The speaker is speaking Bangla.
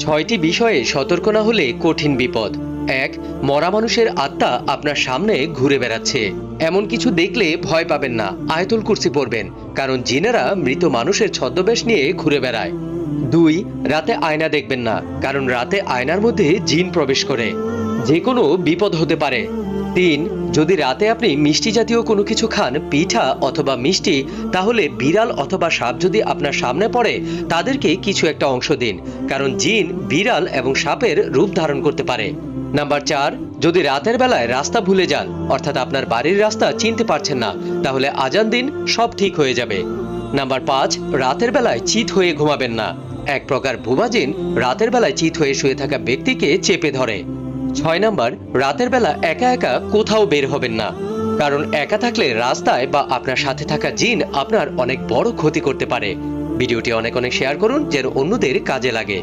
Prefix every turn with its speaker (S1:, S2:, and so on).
S1: ছয়টি বিষয়ে সতর্ক না হলে কঠিন বিপদ। ১. মরা মানুষের আত্মা আপনার সামনে ঘুরে বেড়াচ্ছে। এমন কিছু দেখলে ভয় পাবেন না, আয়াতুল কুরসি পড়বেন, কারণ জিনেরা মৃত মানুষের ছদ্মবেশ নিয়ে ঘুরে বেড়ায়। ২. রাতে আয়না দেখবেন না, কারণ রাতে আয়নার মধ্যে জিন প্রবেশ করে, যে কোনো বিপদ হতে পারে। ৩. যদি রাতে আপনি মিষ্টি জাতীয় কোনো কিছু খান, পিঠা অথবা মিষ্টি, তাহলে বিড়াল অথবা সাপ যদি আপনার সামনে পড়ে তাদেরকে কিছু একটা অংশ দিন, কারণ জিন বিড়াল এবং সাপের রূপ ধারণ করতে পারে। নাম্বার ৪. যদি রাতের বেলায় রাস্তা ভুলে যান, অর্থাৎ আপনার বাড়ির রাস্তা চিনতে পারছেন না, তাহলে আজান দিন, সব ঠিক হয়ে যাবে। নাম্বার ৫. রাতের বেলায় চিত হয়ে ঘুমাবেন না। এক প্রকার ভুয়া জিন রাতের বেলায় চিত হয়ে শুয়ে থাকা ব্যক্তিকে চেপে ধরে। ৬ নাম্বার, রাতের বেলা একা একা কোথাও বের হবেন না, কারণ একা থাকলে রাস্তায় বা আপনার সাথে থাকা জিন আপনার অনেক বড় ক্ষতি করতে পারে। ভিডিওটি অনেক শেয়ার করুন যেন অন্যদের কাজে লাগে।